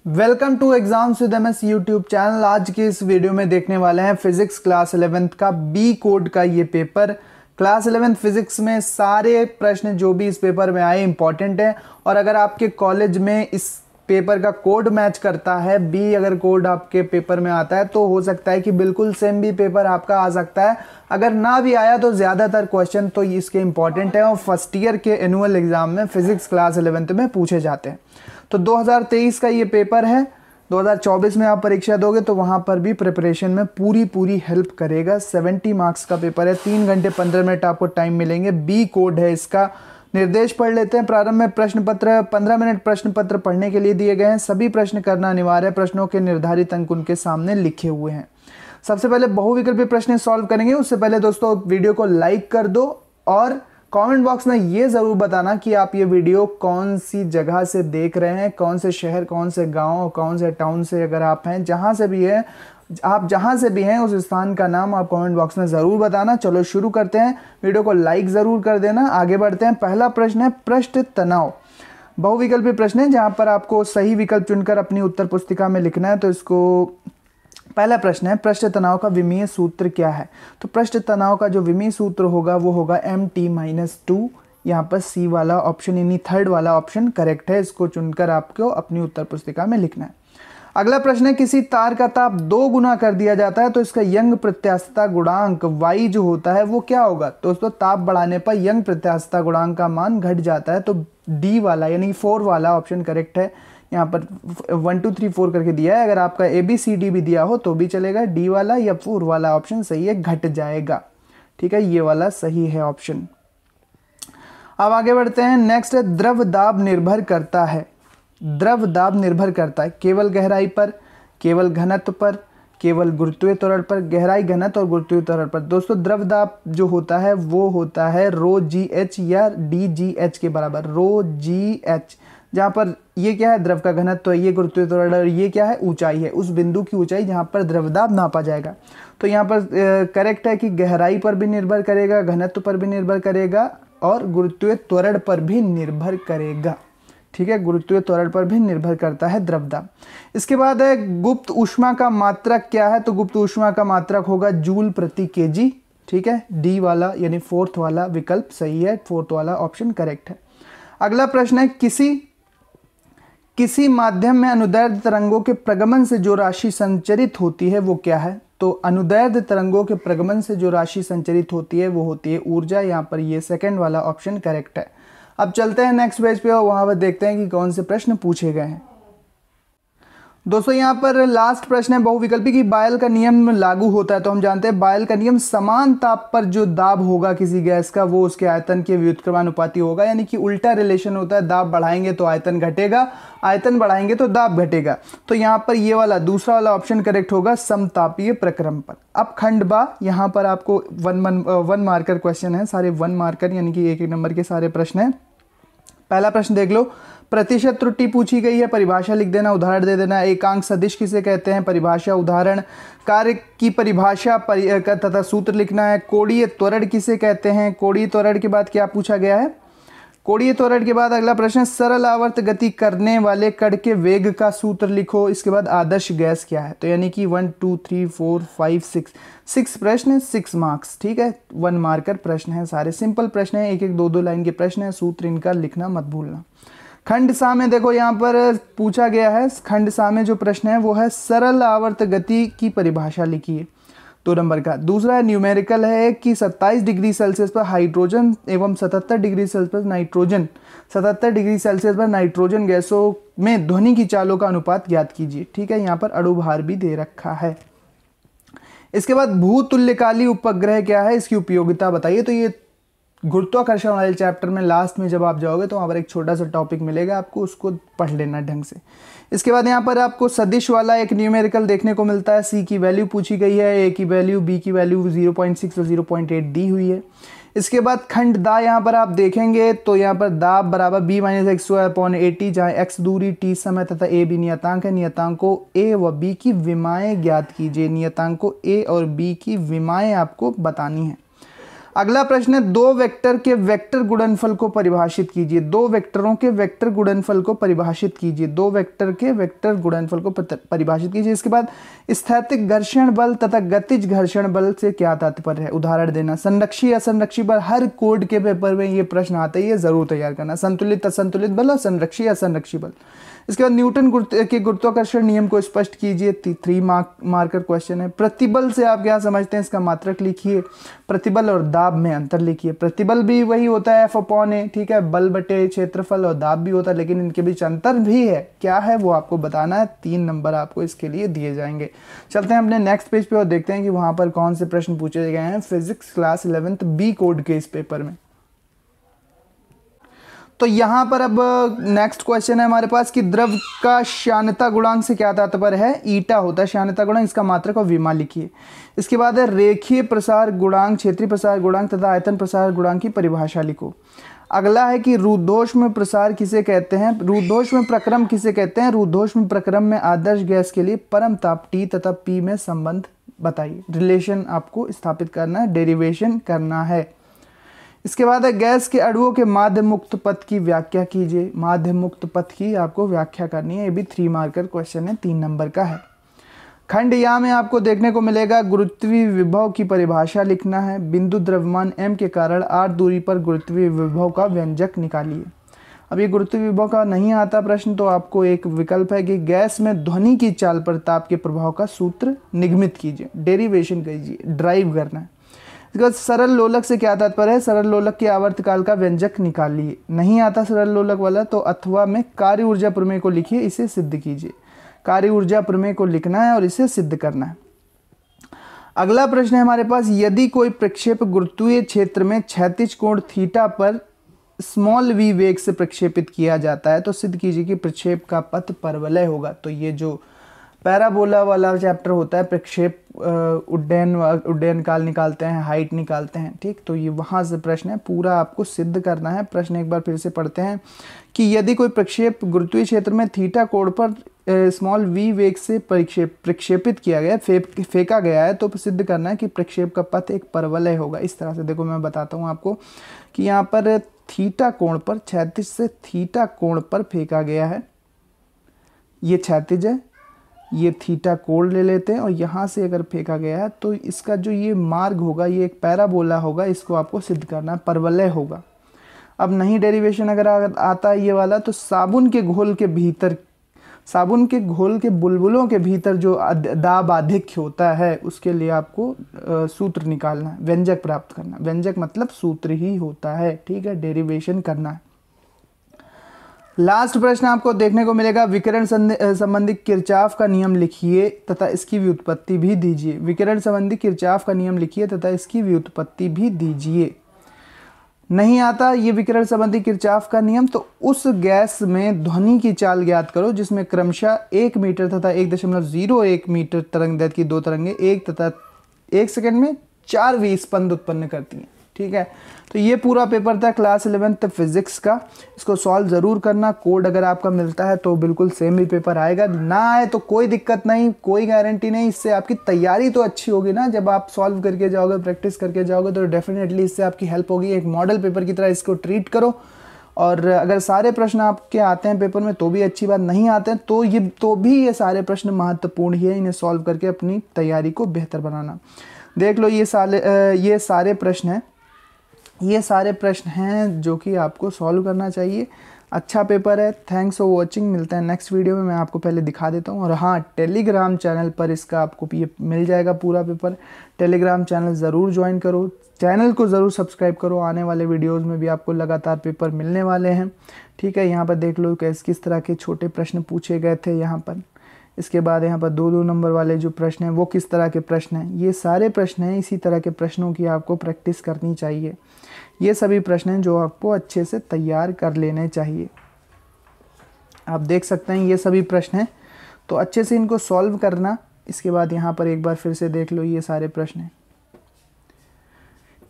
Welcome to exams with MS YouTube channel. आज के इस वीडियो में देखने वाले हैं फिजिक्स क्लास 11th का बी कोड का ये पेपर। क्लास 11th फिजिक्स में सारे प्रश्न जो भी इस पेपर में आए इंपॉर्टेंट हैं, और अगर आपके कॉलेज में इस पेपर का कोड मैच करता है, बी अगर कोड आपके पेपर में आता है तो हो सकता है कि बिल्कुल सेम भी पेपर आपका आ सकता है। अगर ना भी आया तो ज़्यादातर क्वेश्चन तो इसके इंपॉर्टेंट है और फर्स्ट ईयर के एनुअल एग्जाम में फिजिक्स क्लास 11th में पूछे जाते हैं। तो 2023 का ये पेपर है, 2024 में आप परीक्षा दोगे तो वहाँ पर भी प्रिपरेशन में पूरी हेल्प करेगा। 70 मार्क्स का पेपर है, 3 घंटे 15 मिनट आपको टाइम मिलेंगे। बी कोड है इसका। निर्देश पढ़ लेते हैं। प्रारंभ में प्रश्न पत्र 15 मिनट प्रश्न पत्र पढ़ने के लिए दिए गए हैं। सभी प्रश्न करना अनिवार्य है। प्रश्नों के निर्धारित अंक उनके सामने लिखे हुए हैं। सबसे पहले बहुविकल्पी प्रश्न सॉल्व करेंगे। उससे पहले दोस्तों वीडियो को लाइक कर दो और कमेंट बॉक्स में ये ज़रूर बताना कि आप ये वीडियो कौन सी जगह से देख रहे हैं, कौन से शहर, कौन से गांव, कौन से टाउन से अगर आप हैं, जहां से भी है, आप जहां से भी हैं उस स्थान का नाम आप कमेंट बॉक्स में ज़रूर बताना। चलो शुरू करते हैं। वीडियो को लाइक ज़रूर कर देना। आगे बढ़ते हैं। पहला प्रश्न है पृष्ठ तनाव। बहुविकल्पी प्रश्न है जहाँ पर आपको सही विकल्प चुनकर अपनी उत्तर पुस्तिका में लिखना है। तो इसको पहला प्रश्न है पृष्ठ तनाव का विमीय सूत्र क्या है। तो पृष्ठ तनाव का जो विमीय सूत्र होगा वो होगा mt-2। यहाँ पर सी वाला ऑप्शन यानी थर्ड वाला ऑप्शन करेक्ट है। इसको चुनकर आपको अपनी उत्तर पुस्तिका में लिखना है। अगला प्रश्न है किसी तार का ताप 2 गुना कर दिया जाता है तो इसका यंग प्रत्यास्थता गुणांक y जो होता है वो क्या होगा। तो दोस्तों ताप बढ़ाने पर यंग प्रत्यास्थता गुणांक का मान घट जाता है। तो डी वाला यानी 4 वाला ऑप्शन करेक्ट है। यहाँ पर 1 2 3 4 करके दिया है। अगर आपका ABCD भी दिया हो तो भी चलेगा। डी वाला या 4 वाला ऑप्शन सही है, घट जाएगा। ठीक है, ये वाला सही है ऑप्शन। अब आगे बढ़ते हैं। नेक्स्ट है द्रव दाब निर्भर करता है। द्रव दाब निर्भर करता है केवल गहराई पर, केवल घनत्व पर, केवल गुरुत्वीय त्वरण पर। गहराई, घनत्व और गुरुत्वीय त्वरण पर। दोस्तों द्रव दाब जो होता है वो होता है ρgh या dgh के बराबर, ρgh। जहाँ पर ये क्या है, द्रव का घनत्व है, ये गुरुत्वीय त्वरण और ये क्या है, ऊंचाई है, उस बिंदु की ऊंचाई जहाँ पर द्रव दाब नापा जाएगा। तो यहाँ पर करेक्ट है कि गहराई पर भी निर्भर करेगा, घनत्व पर भी निर्भर करेगा और गुरुत्वीय त्वरण पर भी निर्भर करेगा। ठीक है, गुरुत्वीय त्वरण पर भी निर्भर करता है द्रव दाब। इसके बाद है गुप्त ऊष्मा का मात्रक क्या है। तो गुप्त ऊष्मा का मात्रक होगा जूल प्रति केजी। ठीक है, डी वाला यानी 4th वाला विकल्प सही है, 4th वाला ऑप्शन करेक्ट है। अगला प्रश्न है किसी माध्यम में अनुदैर्ध्य तरंगों के प्रगमन से जो राशि संचरित होती है वो क्या है। तो अनुदैर्ध्य तरंगों के प्रगमन से जो राशि संचरित होती है वो होती है ऊर्जा। यहाँ पर ये 2nd वाला ऑप्शन करेक्ट है। अब चलते हैं नेक्स्ट पेज पे और वहाँ पर देखते हैं कि कौन से प्रश्न पूछे गए हैं। दोस्तों यहाँ पर लास्ट प्रश्न है बहुविकल्पी की बायल का नियम लागू होता है। तो हम जानते हैं बायल का नियम समान ताप पर जो दाब होगा किसी गैस का वो उसके आयतन के व्युत्क्रमानुपाती होगा, यानी कि उल्टा रिलेशन होता है। दाब बढ़ाएंगे तो आयतन घटेगा, आयतन बढ़ाएंगे तो दाब घटेगा। तो यहाँ पर ये वाला दूसरा वाला ऑप्शन करेक्ट होगा समतापीय प्रक्रम पर। अब खंड बा, यहाँ पर आपको 1 मार्कर क्वेश्चन है, सारे 1 मार्कर यानी कि 1 नंबर के सारे प्रश्न हैं। पहला प्रश्न देख लो। प्रतिशत त्रुटि पूछी गई है, परिभाषा लिख देना, उदाहरण दे देना। एकांक सदिश किसे कहते हैं, परिभाषा, उदाहरण। कार्य की परिभाषा तथा सूत्र लिखना है। कोणीय त्वरण किसे कहते हैं। कोणीय त्वरण के बाद क्या पूछा गया है, कोणीय त्वरण के बाद अगला प्रश्न सरल आवर्त गति करने वाले कण के वेग का सूत्र लिखो। इसके बाद आदर्श गैस क्या है। तो यानी कि 1 2 3 4 5 6 प्रश्न, 6 मार्क्स। ठीक है, 1 मार्कर प्रश्न है, सारे सिंपल प्रश्न है, 1 1 2 2 लाइन के प्रश्न है। सूत्र इनका लिखना मत भूलना। खंड सा में देखो यहाँ पर पूछा गया है, खंड सा में जो प्रश्न है वो है सरल आवर्त गति की परिभाषा लिखिए, 2 नंबर का। दूसरा है न्यूमेरिकल है कि 27 डिग्री सेल्सियस पर हाइड्रोजन एवं 77 डिग्री सेल्सियस पर नाइट्रोजन, 77 डिग्री सेल्सियस पर नाइट्रोजन गैसों में ध्वनि की चालों का अनुपात ज्ञात कीजिए। ठीक है, यहाँ पर अणुभार भी दे रखा है। इसके बाद भूतुल्यकाली उपग्रह क्या है, इसकी उपयोगिता बताइए। तो ये गुरुत्वाकर्षण वाले चैप्टर में लास्ट में जब आप जाओगे तो वहाँ पर एक छोटा सा टॉपिक मिलेगा आपको, उसको पढ़ लेना ढंग से। इसके बाद यहाँ पर आपको सदिश वाला एक न्यूमेरिकल देखने को मिलता है। सी की वैल्यू पूछी गई है, ए की वैल्यू, बी की वैल्यू 0.6 और 0.8 दी हुई है। इसके बाद खंड दा यहाँ पर आप देखेंगे तो यहाँ पर दाब बराबर b - x²/80, जहाँ x दूरी, t समय तथा a b नियतांक है। नियतांकों a व b की विमाएँ ज्ञात कीजिए। नियतांकों a और b की विमाएँ आपको बतानी है। अगला प्रश्न है, दो वेक्टर के वेक्टर गुणनफल को परिभाषित कीजिए। दो वेक्टरों के वेक्टर गुणनफल को परिभाषित कीजिए। दो वेक्टर के वेक्टर गुणनफल को परिभाषित कीजिए। इसके बाद स्थैतिक घर्षण बल तथा गतिज घर्षण बल से क्या तात्पर्य है, उदाहरण देना। संरक्षी असंरक्षी बल, हर कोड के पेपर में ये प्रश्न आता है, ये जरूर तैयार करना। संतुलित असंतुलित बल और संरक्षी असंरक्षी बल। इसके बाद न्यूटन के गुरुत्वाकर्षण नियम को स्पष्ट कीजिए। 3 मार्कर क्वेश्चन है। प्रतिबल से आप क्या समझते हैं, इसका मात्रक लिखिए। प्रतिबल और दाब में अंतर लिखिए। प्रतिबल भी वही होता है F/A, ठीक है, बल बटे क्षेत्रफल, और दाब भी होता है, लेकिन इनके बीच अंतर भी है। क्या है वो आपको बताना है। 3 नंबर आपको इसके लिए दिए जाएंगे। चलते हैं अपने नेक्स्ट पेज पे और देखते हैं कि वहां पर कौन से प्रश्न पूछे गए हैं physics class 11th B code के इस पेपर में। तो यहाँ पर अब नेक्स्ट क्वेश्चन है हमारे पास कि द्रव का श्यानता गुणांक से क्या तात्पर्य है। ईटा होता है श्यानता गुणांक, इसका मात्रक और विमा लिखिए। इसके बाद है रेखीय प्रसार गुणांक, क्षेत्रीय प्रसार गुणांक तथा आयतन प्रसार गुणांक की परिभाषा लिखो। अगला है कि रुद्धोष्म प्रसार किसे कहते हैं, रुद्धोष्म प्रक्रम किसे कहते हैं। रुद्धोष्म प्रक्रम में आदर्श गैस के लिए परम ताप T तथा P में संबंध बताइए। रिलेशन आपको स्थापित करना है, डेरिवेशन करना है। इसके बाद है गैस के अणुओं के माध्य मुक्त पथ की व्याख्या कीजिए। माध्य मुक्त पथ की आपको व्याख्या करनी है। ये भी 3 मार्कर क्वेश्चन है, 3 नंबर का है। खंड या में आपको देखने को मिलेगा गुरुत्वीय विभव की परिभाषा लिखना है। बिंदु द्रव्यमान m के कारण r दूरी पर गुरुत्वीय विभव का व्यंजक निकालिए। अब ये गुरुत्वीय विभव का नहीं आता प्रश्न, तो आपको एक विकल्प है कि गैस में ध्वनि की चाल पर ताप के प्रभाव का सूत्र निगमित कीजिए, डेरिवेशन कीजिए, ड्राइव करना है। इसके बाद सरल लोलक से क्या तात्पर्य है। सरल लोलक के आवर्तकाल का व्यंजक निकालिए। नहीं आता सरल लोलक वाला तो अथवा में कार्य ऊर्जा प्रमेय को लिखिए, इसे सिद्ध कीजिए। कार्य ऊर्जा प्रमेय को लिखना है और इसे सिद्ध करना है। अगला प्रश्न है हमारे पास, यदि कोई प्रक्षेप गुरुत्वीय क्षेत्र में क्षैतिज कोण थीटा पर v वेग से प्रक्षेपित किया जाता है तो सिद्ध कीजिए कि प्रक्षेप का पथ परवलय होगा। तो ये जो पैराबोला वाला चैप्टर होता है, प्रक्षेप उड्डयन काल निकालते हैं, हाइट निकालते हैं, ठीक, तो ये वहाँ से प्रश्न है, पूरा आपको सिद्ध करना है। प्रश्न एक बार फिर से पढ़ते हैं कि यदि कोई प्रक्षेप गुरुत्वीय क्षेत्र में थीटा कोण पर v वेग से प्रक्षेपित किया गया, फेंका गया है, तो सिद्ध करना है कि प्रक्षेप का पथ एक परवलय होगा। इस तरह से देखो मैं बताता हूँ आपको कि यहाँ पर थीटा कोण पर, क्षैतिज से थीटा कोण पर फेंका गया है। ये क्षैतिज है, ये थीटा कोण ले लेते हैं और यहाँ से अगर फेंका गया है तो इसका जो ये मार्ग होगा ये एक पैराबोला होगा। इसको आपको सिद्ध करना है, परवलय होगा। अब नहीं डेरिवेशन अगर आता है ये वाला, तो साबुन के घोल के भीतर, साबुन के घोल के बुलबुलों के भीतर जो दाब आधिक्य होता है उसके लिए आपको सूत्र निकालना है, व्यंजक प्राप्त करना। व्यंजक मतलब सूत्र ही होता है, ठीक है, डेरिवेशन करना है। लास्ट प्रश्न आपको देखने को मिलेगा, विकिरण संबंधी किरचॉफ का नियम लिखिए तथा इसकी व्युत्पत्ति भी दीजिए। विकिरण संबंधी किरचॉफ का नियम लिखिए तथा इसकी व्युत्पत्ति भी दीजिए। नहीं आता ये विकिरण संबंधी किरचॉफ का नियम, तो उस गैस में ध्वनि की चाल ज्ञात करो जिसमें क्रमशः 1 मीटर तथा 1.01 मीटर तरंगदैर्घ्य की 2 तरंगें 1 तथा 1 सेकंड में 4 विस्पंद उत्पन्न करती हैं, ठीक है। तो ये पूरा पेपर था क्लास 11th फिजिक्स का। इसको सॉल्व ज़रूर करना। कोड अगर आपका मिलता है तो बिल्कुल सेम ही पेपर आएगा, ना आए तो कोई दिक्कत नहीं, कोई गारंटी नहीं। इससे आपकी तैयारी तो अच्छी होगी ना, जब आप सॉल्व करके जाओगे, प्रैक्टिस करके जाओगे, तो डेफिनेटली इससे आपकी हेल्प होगी। एक मॉडल पेपर की तरह इसको ट्रीट करो। और अगर सारे प्रश्न आपके आते हैं पेपर में तो भी अच्छी बात, नहीं आते हैं तो भी ये सारे प्रश्न महत्वपूर्ण ही है। इन्हें सॉल्व करके अपनी तैयारी को बेहतर बनाना। देख लो ये सारे प्रश्न हैं, ये सारे प्रश्न हैं जो कि आपको सॉल्व करना चाहिए। अच्छा पेपर है। Thanks for watching. मिलते हैं नेक्स्ट वीडियो में। मैं आपको पहले दिखा देता हूँ। और हाँ, टेलीग्राम चैनल पर इसका आपको ये मिल जाएगा पूरा पेपर। टेलीग्राम चैनल ज़रूर ज्वाइन करो, चैनल को ज़रूर सब्सक्राइब करो। आने वाले वीडियोज़ में भी आपको लगातार पेपर मिलने वाले हैं, ठीक है। यहाँ पर देख लो किस तरह के छोटे प्रश्न पूछे गए थे यहाँ पर। इसके बाद यहाँ पर 2-2 नंबर वाले जो प्रश्न हैं वो किस तरह के प्रश्न हैं। ये सारे प्रश्न हैं, इसी तरह के प्रश्नों की आपको प्रैक्टिस करनी चाहिए। ये सभी प्रश्न हैं जो आपको अच्छे से तैयार कर लेने चाहिए। आप देख सकते हैं ये सभी प्रश्न हैं, तो अच्छे से इनको सॉल्व करना। इसके बाद यहाँ पर एक बार फिर से देख लो, ये सारे प्रश्न हैं।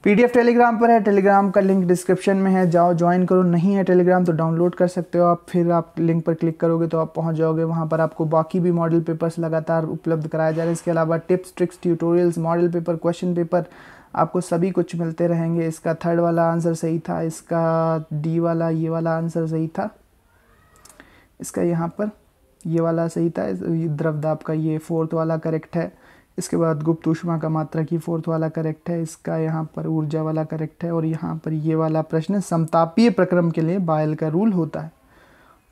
PDF टेलीग्राम पर है, टेलीग्राम का लिंक डिस्क्रिप्शन में है, जाओ ज्वाइन करो। नहीं है टेलीग्राम तो डाउनलोड कर सकते हो आप। फिर आप लिंक पर क्लिक करोगे तो आप पहुंच जाओगे। वहां पर आपको बाकी भी मॉडल पेपर्स लगातार उपलब्ध कराए जा रहे हैं। इसके अलावा tips, tricks, tutorials, model paper, question paper आपको सभी कुछ मिलते रहेंगे। इसका थर्ड वाला आंसर सही था, इसका डी वाला ये वाला आंसर सही था, इसका यहाँ पर ये वाला सही था, द्रवदाब का ये फोर्थ वाला करेक्ट है। इसके बाद गुप्त ऊष्मा का मात्रा की फोर्थ वाला करेक्ट है, इसका यहाँ पर ऊर्जा वाला करेक्ट है, और यहाँ पर ये वाला प्रश्न समतापीय प्रक्रम के लिए बायल का रूल होता है।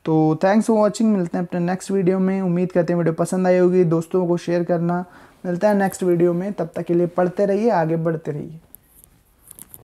तो थैंक्स फॉर वॉचिंग, मिलते हैं अपने नेक्स्ट वीडियो में। उम्मीद करते हैं वीडियो पसंद आई होगी, दोस्तों को शेयर करना। मिलता है नेक्स्ट वीडियो में, तब तक के लिए पढ़ते रहिए, आगे बढ़ते रहिए।